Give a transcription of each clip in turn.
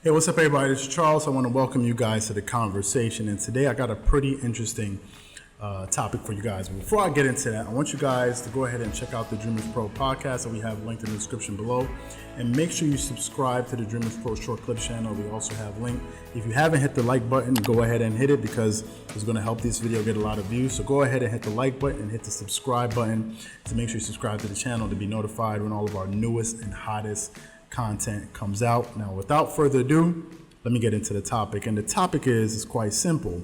Hey, what's up, everybody? This is Charles. I want to welcome you guys to the conversation. And today I got a pretty interesting topic for you guys. But before I get into that, I want you guys to go ahead and check out the Dreamerspro Podcast that we have linked in the description below. And make sure you subscribe to the Dreamerspro Short Clips channel. We also have linked. If you haven't hit the like button, go ahead and hit it because it's going to help this video get a lot of views. So go ahead and hit the like button and hit the subscribe button to make sure you subscribe to the channel to be notified when all of our newest and hottest content comes out. Now, without further ado, let me get into the topic. And the topic is quite simple.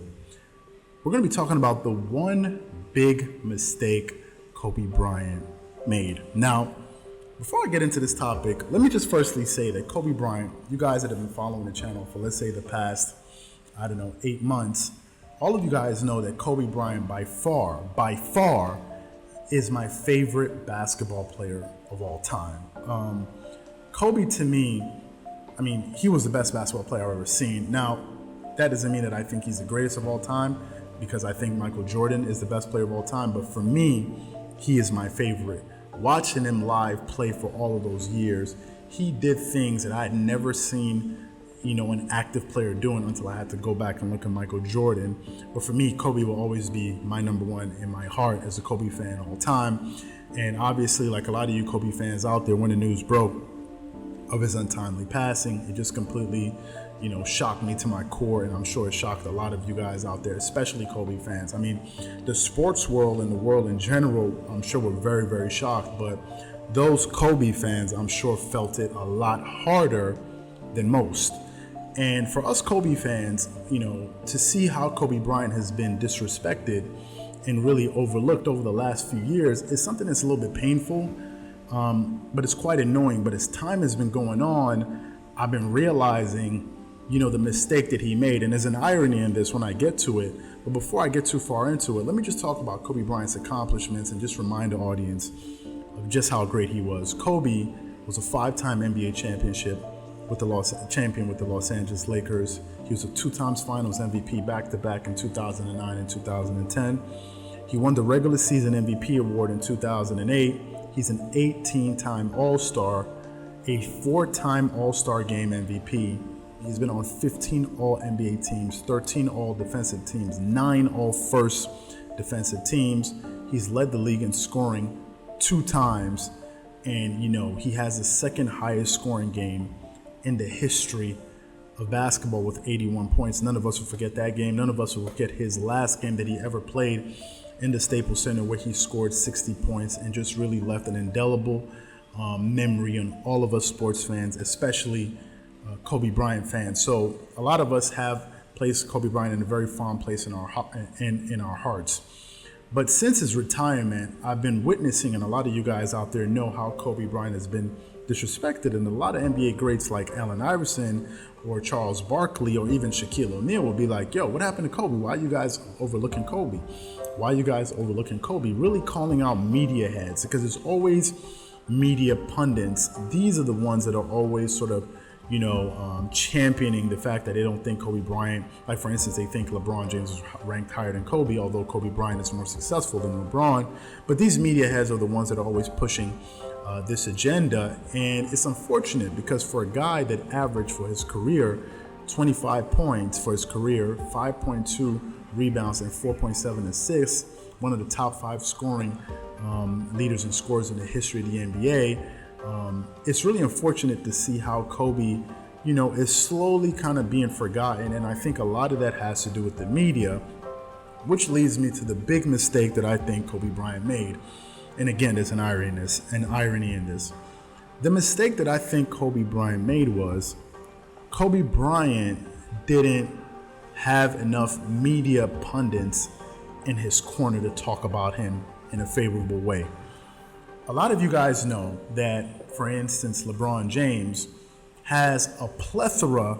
We're going to be talking about the one big mistake Kobe Bryant made. Now, before I get into this topic, let me just firstly say that Kobe Bryant, you guys that have been following the channel for, let's say, the past, 8 months, all of you guys know that Kobe Bryant by far, is my favorite basketball player of all time. Kobe, to me, he was the best basketball player I've ever seen. Now, that doesn't mean that I think he's the greatest of all time, because I think Michael Jordan is the best player of all time. But for me, he is my favorite. Watching him live play for all of those years, he did things that I had never seen, an active player doing until I had to go back and look at Michael Jordan. But for me, Kobe will always be my number one in my heart as a Kobe fan all time. And obviously, like a lot of you Kobe fans out there, when the news broke of his untimely passing, it just completely, shocked me to my core, and I'm sure it shocked a lot of you guys out there, especially Kobe fans. The sports world and the world in general, I'm sure were very, very shocked, but those Kobe fans, I'm sure, felt it a lot harder than most. And for us Kobe fans, to see how Kobe Bryant has been disrespected and really overlooked over the last few years is something that's a little bit painful. But it's quite annoying. But as time has been going on, I've been realizing, the mistake that he made. And there's an irony in this when I get to it. But before I get too far into it, let me just talk about Kobe Bryant's accomplishments and just remind the audience of just how great he was. Kobe was a 5-time NBA champion with the Los Angeles Lakers. He was a 2-time Finals MVP back-to-back in 2009 and 2010. He won the regular season MVP award in 2008. He's an 18-time All-Star, a 4-time All-Star Game MVP. He's been on 15 All-NBA teams, 13 All-Defensive teams, 9 All-First Defensive teams. He's led the league in scoring 2 times. And, he has the second highest scoring game in the history of basketball with 81 points. None of us will forget that game. None of us will forget his last game that he ever played in the Staples Center, where he scored 60 points and just really left an indelible memory on all of us sports fans, especially Kobe Bryant fans. So a lot of us have placed Kobe Bryant in a very fond place in our hearts. But since his retirement, I've been witnessing, and a lot of you guys out there know how Kobe Bryant has been disrespected, and a lot of NBA greats like Allen Iverson or Charles Barkley or even Shaquille O'Neal will be like, yo, what happened to Kobe? Why are you guys overlooking Kobe? Why are you guys overlooking Kobe? Really calling out media heads, because it's always media pundits. These are the ones that are always sort of, championing the fact that they don't think Kobe Bryant, like for instance, they think LeBron James is ranked higher than Kobe, although Kobe Bryant is more successful than LeBron. But these media heads are the ones that are always pushing this agenda. And it's unfortunate because for a guy that averaged for his career 25 points for his career, 5.2 rebounds and 4.7 assists, one of the top 5 scoring leaders and scorers in the history of the NBA. It's really unfortunate to see how Kobe, is slowly kind of being forgotten. And I think a lot of that has to do with the media, which leads me to the big mistake that I think Kobe Bryant made. And again, there's an irony in this. The mistake that I think Kobe Bryant made was Kobe Bryant didn't have enough media pundits in his corner to talk about him in a favorable way. A lot of you guys know that, for instance, LeBron James has a plethora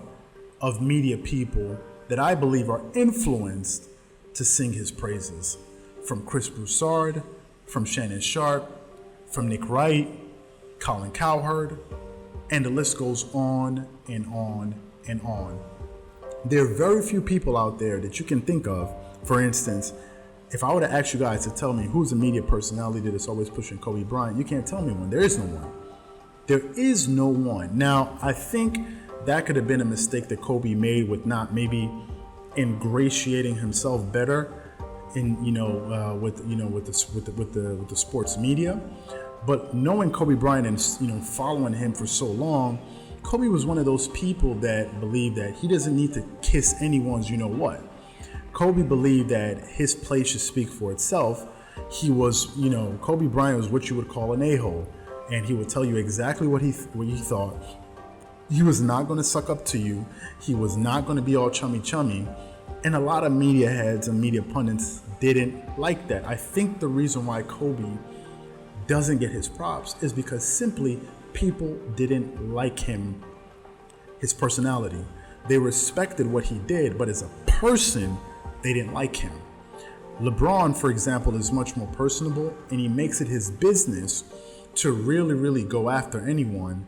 of media people that I believe are influenced to sing his praises. From Chris Broussard, from Shannon Sharpe, from Nick Wright, Colin Cowherd, and the list goes on and on and on. There are very few people out there that you can think of. For instance, if I were to ask you guys to tell me who's a media personality that's always pushing Kobe Bryant, you can't tell me one. There is no one. There is no one. Now, I think that could have been a mistake that Kobe made with not maybe ingratiating himself better in with the sports media. But knowing Kobe Bryant and following him for so long, Kobe was one of those people that believed that he doesn't need to kiss anyone's what. Kobe believed that his play should speak for itself. He was, Kobe Bryant was what you would call an a-hole, and he would tell you exactly what he thought. He was not going to suck up to you. He was not going to be all chummy. And a lot of media heads and media pundits didn't like that. I think the reason why Kobe doesn't get his props is because simply people didn't like him, his personality. They respected what he did, but as a person, they didn't like him. LeBron, for example, is much more personable, and he makes it his business to really, really go after anyone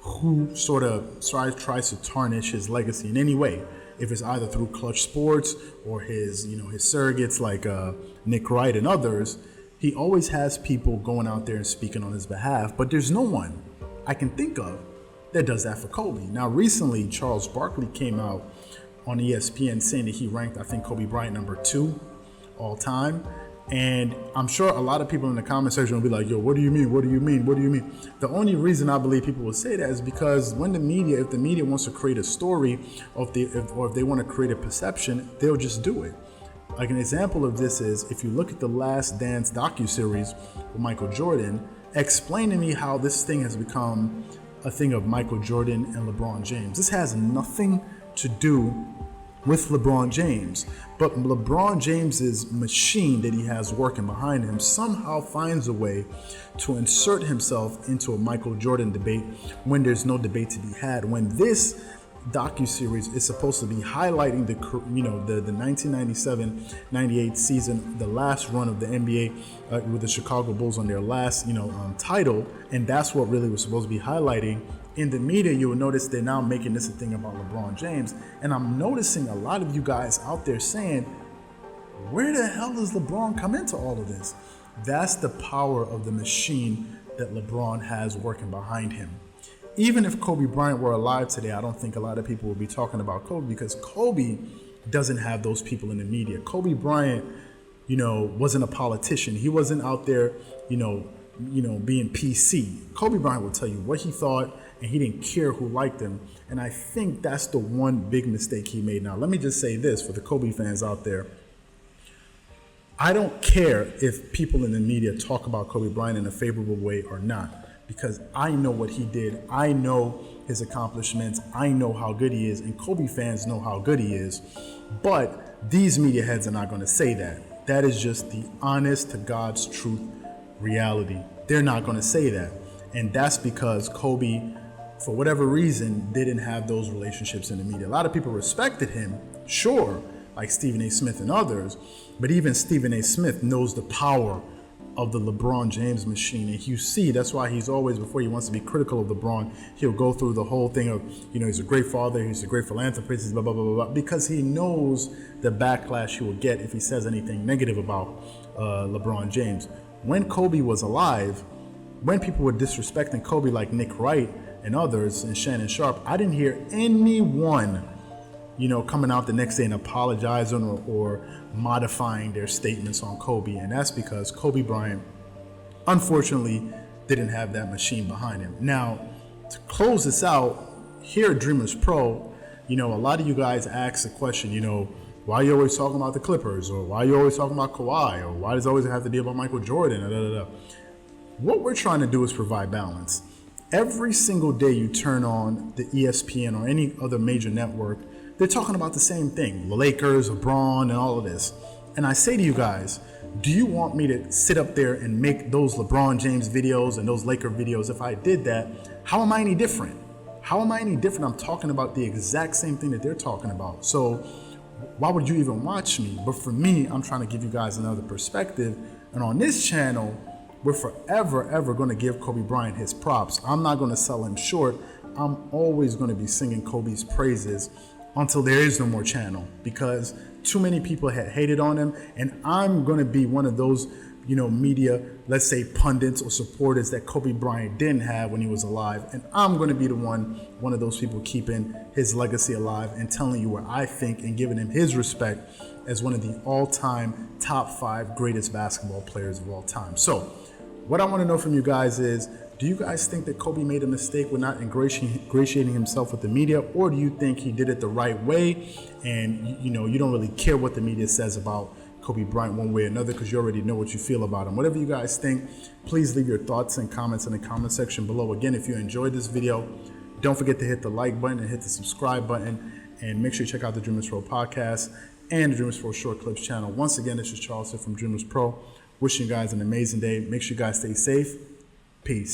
who sort of tries to tarnish his legacy in any way. If it's either through Clutch Sports or his surrogates like Nick Wright and others, he always has people going out there and speaking on his behalf. But there's no one I can think of that does that for Kobe. Now, recently, Charles Barkley came out on ESPN saying that he ranked, I think, Kobe Bryant number 2 all time. And I'm sure a lot of people in the comment section will be like, yo, what do you mean? What do you mean? What do you mean? The only reason I believe people will say that is because if the media wants to create a story, or if they want to create a perception, they'll just do it. Like an example of this is if you look at the Last Dance docuseries with Michael Jordan, explain to me how this thing has become a thing of Michael Jordan and LeBron James. This has nothing to do with LeBron James, but LeBron James's machine that he has working behind him somehow finds a way to insert himself into a Michael Jordan debate when there's no debate to be had. When this docuseries is supposed to be highlighting the 1997-98 season, the last run of the NBA with the Chicago Bulls on their last title, and that's what really was supposed to be highlighting. In the media, you will notice they're now making this a thing about LeBron James. And I'm noticing a lot of you guys out there saying, where the hell does LeBron come into all of this? That's the power of the machine that LeBron has working behind him. Even if Kobe Bryant were alive today, I don't think a lot of people would be talking about Kobe because Kobe doesn't have those people in the media. Kobe Bryant, wasn't a politician. He wasn't out there, being PC. Kobe Bryant will tell you what he thought, and he didn't care who liked him. And I think that's the one big mistake he made. Now, let me just say this for the Kobe fans out there. I don't care if people in the media talk about Kobe Bryant in a favorable way or not, because I know what he did. I know his accomplishments. I know how good he is, and Kobe fans know how good he is. But these media heads are not going to say that. That is just the honest to God's truth reality. They're not going to say that. And that's because Kobe, for whatever reason, didn't have those relationships in the media. A lot of people respected him, sure, like Stephen A. Smith and others, but even Stephen A. Smith knows the power of the LeBron James machine. And you see, that's why he's always, before he wants to be critical of LeBron, he'll go through the whole thing of, he's a great father, he's a great philanthropist, blah, blah, blah, blah, blah, because he knows the backlash he will get if he says anything negative about LeBron James. When Kobe was alive, when people were disrespecting Kobe like Nick Wright and others and Shannon Sharp, I didn't hear anyone, coming out the next day and apologizing or modifying their statements on Kobe. And that's because Kobe Bryant, unfortunately, didn't have that machine behind him. Now, to close this out, here at Dreamerspro, a lot of you guys ask the question, why are you always talking about the Clippers? Or why are you always talking about Kawhi? Or why does it always have to be about Michael Jordan? What we're trying to do is provide balance. Every single day you turn on the ESPN or any other major network, they're talking about the same thing, the Lakers, LeBron, and all of this. And I say to you guys, do you want me to sit up there and make those LeBron James videos and those Laker videos? If I did that, how am I any different? How am I any different? I'm talking about the exact same thing that they're talking about. So why would you even watch me? But for me, I'm trying to give you guys another perspective. And on this channel, we're forever, ever going to give Kobe Bryant his props. I'm not going to sell him short. I'm always going to be singing Kobe's praises until there is no more channel, because too many people had hated on him, and I'm going to be one of those media, let's say pundits or supporters that Kobe Bryant didn't have when he was alive. And I'm going to be the one of those people keeping his legacy alive and telling you what I think and giving him his respect as one of the all-time top 5 greatest basketball players of all time. So what I want to know from you guys is, do you guys think that Kobe made a mistake with not ingratiating himself with the media, or do you think he did it the right way and you don't really care what the media says about Kobe Bryant one way or another because you already know what you feel about him? Whatever you guys think, please leave your thoughts and comments in the comment section below. Again, if you enjoyed this video, don't forget to hit the like button and hit the subscribe button, and make sure you check out the Dreamerspro Podcast and the Dreamerspro Short Clips channel. Once again, this is Charles from Dreamerspro, wishing you guys an amazing day. Make sure you guys stay safe. Peace.